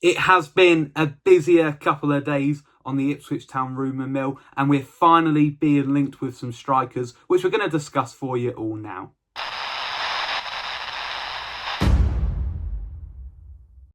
It has been a busier couple of days on the Ipswich Town rumour mill, and we're finally being linked with some strikers, which we're going to discuss for you all now.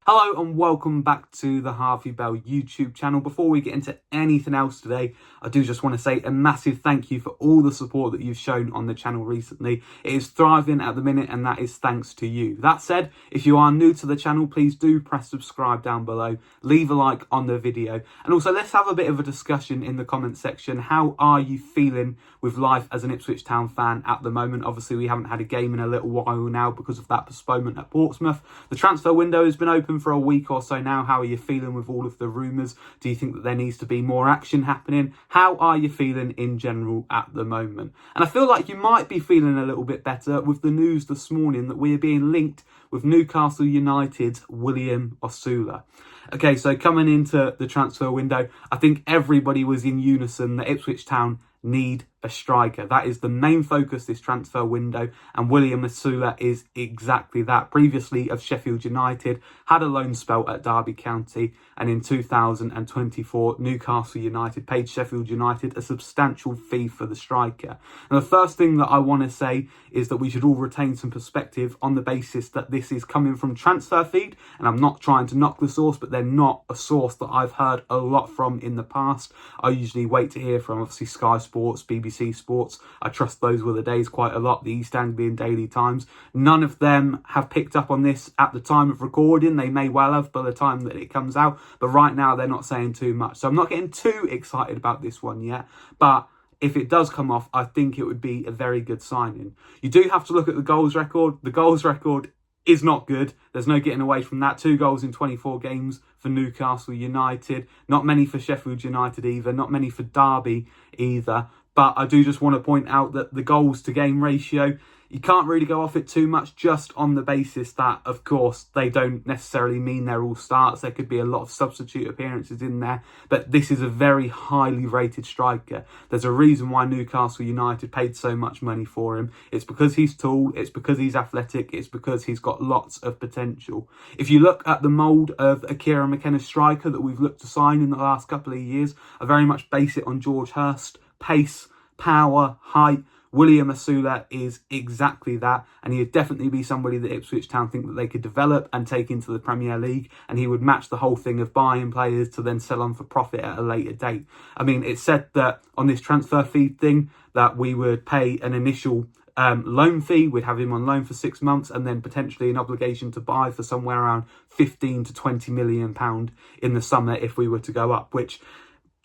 Hello and welcome back to the Harvey Bell YouTube channel. Before we get into anything else today, I do just want to say a massive thank you for all the support that you've shown on the channel recently. It is thriving at the minute, and that is thanks to you. That said, if you are new to the channel, please do press subscribe down below, leave a like on the video, and also let's have a bit of a discussion in the comment section. How are you feeling with life as an Ipswich Town fan at the moment? Obviously, we haven't had a game in a little while now because of that postponement at Portsmouth. The transfer window has been open for a week or so now. How are you feeling with all of the rumours? Do you think that there needs to be more action happening? How are you feeling in general at the moment? And I feel like you might be feeling a little bit better with the news this morning that we are being linked with Newcastle United's William Osula. Okay, so coming into the transfer window, I think everybody was in unison that Ipswich Town need a striker. That is the main focus this transfer window, and William Osula is exactly that. Previously of Sheffield United, had a loan spell at Derby County, and in 2024 Newcastle United paid Sheffield United a substantial fee for the striker. And the first thing that I want to say is that we should all retain some perspective on the basis that this is coming from Transfer Feed, and I'm not trying to knock the source, but they're not a source that I've heard a lot from in the past. I usually wait to hear from obviously Sky Sports, BBC Sports. I trust those were the days quite a lot, the East Anglian Daily Times. None of them have picked up on this at the time of recording. They may well have by the time that it comes out, but right now they're not saying too much. So I'm not getting too excited about this one yet, but if it does come off, I think it would be a very good signing. You do have to look at the goals record. The goals record is not good. There's no getting away from that. 2 goals in 24 games for Newcastle United. Not many for Sheffield United either. Not many for Derby either. But I do just want to point out that the goals to game ratio, you can't really go off it too much just on the basis that, of course, they don't necessarily mean they're all starts. There could be a lot of substitute appearances in there, but this is a very highly rated striker. There's a reason why Newcastle United paid so much money for him. It's because he's tall, it's because he's athletic, it's because he's got lots of potential. If you look at the mould of a Kieran McKenna striker that we've looked to sign in the last couple of years, I very much base it on George Hurst. Pace, power, height. William Osula is exactly that, and he'd definitely be somebody that Ipswich Town think that they could develop and take into the Premier League, and he would match the whole thing of buying players to then sell on for profit at a later date. I mean, it's said that on this transfer feed thing that we would pay an initial loan fee. We'd have him on loan for 6 months, and then potentially an obligation to buy for somewhere around 15 to 20 million pound in the summer if we were to go up, which,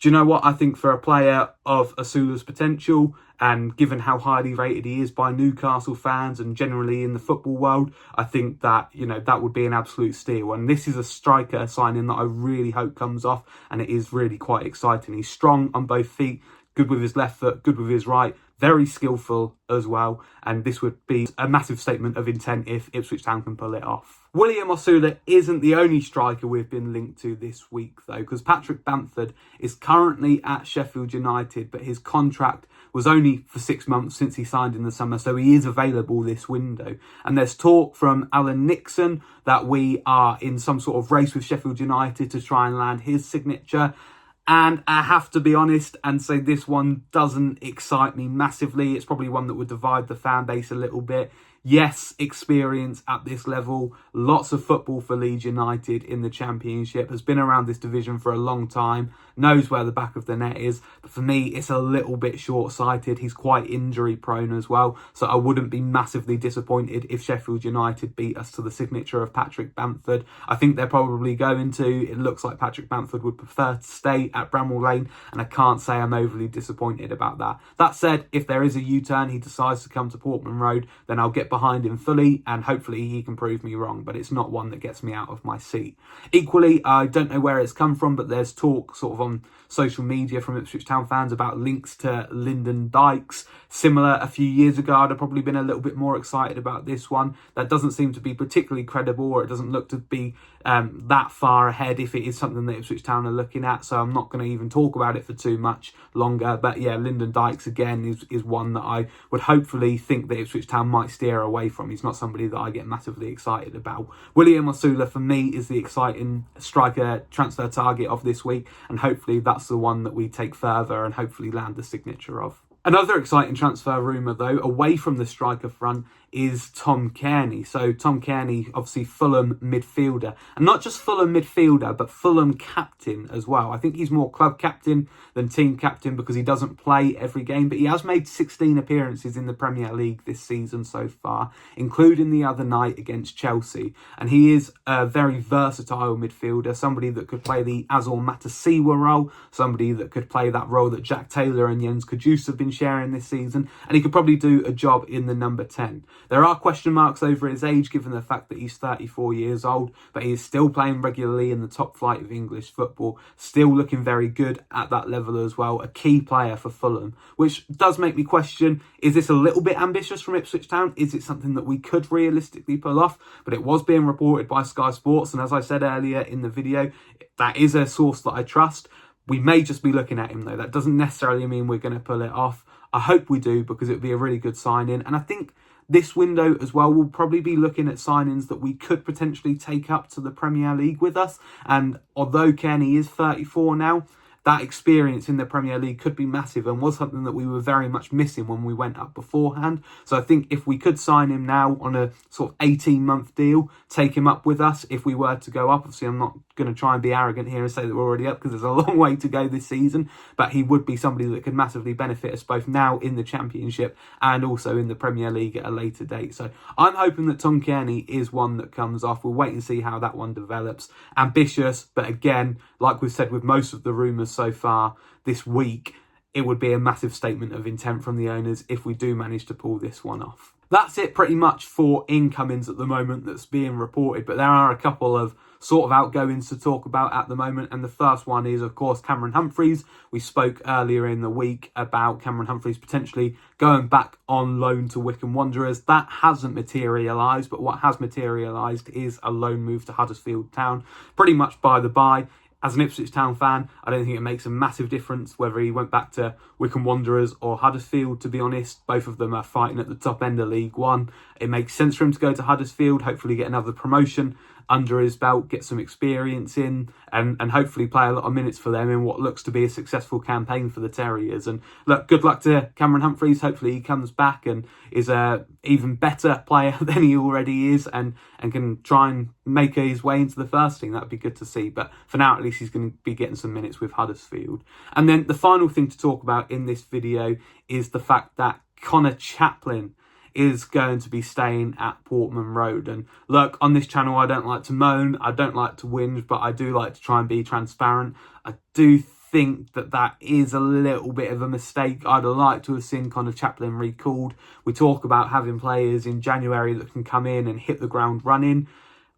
do you know what? I think for a player of Osula's potential, and given how highly rated he is by Newcastle fans and generally in the football world, I think that, you know, that would be an absolute steal. And this is a striker signing that I really hope comes off, and it is really quite exciting. He's strong on both feet, good with his left foot, good with his right, very skillful as well, and this would be a massive statement of intent if Ipswich Town can pull it off. William Osula isn't the only striker we've been linked to this week though, because Patrick Bamford is currently at Sheffield United, but his contract was only for 6 months since he signed in the summer, so he is available this window. And there's talk from Alan Nixon that we are in some sort of race with Sheffield United to try and land his signature. And I have to be honest and say this one doesn't excite me massively. It's probably one that would divide the fan base a little bit. Yes, experience at this level, lots of football for Leeds United in the Championship, has been around this division for a long time, knows where the back of the net is. But for me, it's a little bit short-sighted. He's quite injury-prone as well, so I wouldn't be massively disappointed if Sheffield United beat us to the signature of Patrick Bamford. I think they're probably going to. It looks like Patrick Bamford would prefer to stay at Bramall Lane, and I can't say I'm overly disappointed about that. That said, if there is a U-turn, he decides to come to Portman Road, then I'll get behind him fully, and hopefully he can prove me wrong, but it's not one that gets me out of my seat. Equally, I don't know where it's come from, but there's talk sort of on social media from Ipswich Town fans about links to Lyndon Dykes. Similar a few years ago, I'd have probably been a little bit more excited about this one. That doesn't seem to be particularly credible, or it doesn't look to be that far ahead if it is something that Ipswich Town are looking at, so I'm not going to even talk about it for too much longer. But yeah, Lyndon Dykes again is one that I would hopefully think that Ipswich Town might steer steer away from. He's not somebody that I get massively excited about. William Osula, for me, is the exciting striker transfer target of this week, and hopefully that's the one that we take further and hopefully land the signature of. Another exciting transfer rumour, though, away from the striker front, is Tom Cairney. So Tom Cairney, obviously Fulham midfielder, and not just Fulham midfielder, but Fulham captain as well. I think he's more club captain than team captain because he doesn't play every game, but he has made 16 appearances in the Premier League this season so far, including the other night against Chelsea. And he is a very versatile midfielder, somebody that could play the Azor Matasiwa role, somebody that could play that role that Jack Taylor and Jens Kudus have been sharing this season, and he could probably do a job in the number 10. There are question marks over his age, given the fact that he's 34 years old, but he is still playing regularly in the top flight of English football, still looking very good at that level as well, a key player for Fulham, which does make me question, is this a little bit ambitious from Ipswich Town? Is it something that we could realistically pull off? But it was being reported by Sky Sports, and as I said earlier in the video, that is a source that I trust. We may just be looking at him though. That doesn't necessarily mean we're going to pull it off. I hope we do, because it would be a really good signing, and I think this window as well, we'll probably be looking at signings that we could potentially take up to the Premier League with us. And although Cairney is 34 now, that experience in the Premier League could be massive and was something that we were very much missing when we went up beforehand. So I think if we could sign him now on a sort of 18-month deal, take him up with us if we were to go up. Obviously, I'm not going to try and be arrogant here and say that we're already up, because there's a long way to go this season, but he would be somebody that could massively benefit us both now in the Championship and also in the Premier League at a later date. So I'm hoping that Tom Cairney is one that comes off. We'll wait and see how that one develops. Ambitious, but again, like we've said with most of the rumours so far this week, it would be a massive statement of intent from the owners if we do manage to pull this one off. That's it pretty much for incomings at the moment that's being reported, but there are a couple of sort of outgoings to talk about at the moment, and the first one is, of course, Cameron Humphreys. We spoke earlier in the week about Cameron Humphreys potentially going back on loan to Wycombe Wanderers. That hasn't materialised, but what has materialised is a loan move to Huddersfield Town, pretty much by the by. As an Ipswich Town fan, I don't think it makes a massive difference whether he went back to Wycombe Wanderers or Huddersfield, to be honest. Both of them are fighting at the top end of League One. It makes sense for him to go to Huddersfield, hopefully get another promotion under his belt, get some experience in, and hopefully play a lot of minutes for them in what looks to be a successful campaign for the Terriers. And look, good luck to Cameron Humphreys. Hopefully he comes back and is a even better player than he already is, and can try and make his way into the first team. That would be good to see. But for now, at least he's going to be getting some minutes with Huddersfield. And then the final thing to talk about in this video is the fact that Conor Chaplin is going to be staying at Portman Road. And look, on this channel, I don't like to moan, I don't like to whinge, but I do like to try and be transparent. I do think that that is a little bit of a mistake. I'd like to have seen Conor Chaplin recalled. We talk about having players in January that can come in and hit the ground running.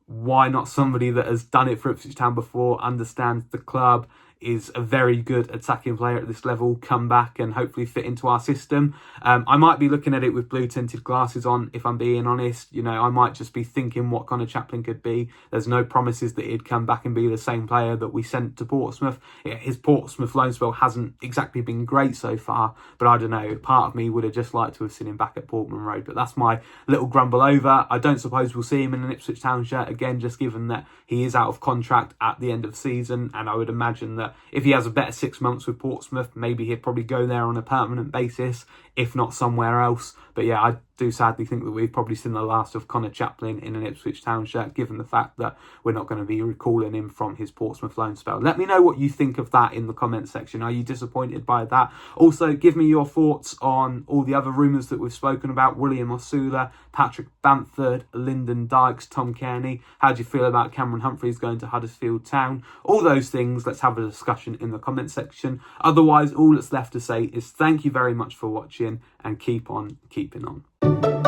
Why not somebody that has done it for Ipswich Town before, understands the club, is a very good attacking player at this level, come back and hopefully fit into our system. I might be looking at it with blue tinted glasses on, if I'm being honest. You know, I might just be thinking what Conor Chaplin could be. There's no promises that he'd come back and be the same player that we sent to Portsmouth. His Portsmouth loan spell hasn't exactly been great so far, but I don't know, part of me would have just liked to have seen him back at Portman Road. But that's my little grumble over. I don't suppose we'll see him in an Ipswich Town shirt again, just given that he is out of contract at the end of the season, and I would imagine that if he has a better 6 months with Portsmouth, maybe he'd probably go there on a permanent basis, if not somewhere else. But yeah, I do sadly think that we've probably seen the last of Conor Chaplin in an Ipswich Town shirt, given the fact that we're not going to be recalling him from his Portsmouth loan spell. Let me know what you think of that in the comment section. Are you disappointed by that? Also, give me your thoughts on all the other rumours that we've spoken about. William Osula, Patrick Bamford, Lyndon Dykes, Tom Cairney. How do you feel about Cameron Humphreys going to Huddersfield Town? All those things, let's have a discussion in the comment section. Otherwise, all that's left to say is thank you very much for watching, and keep on keeping on.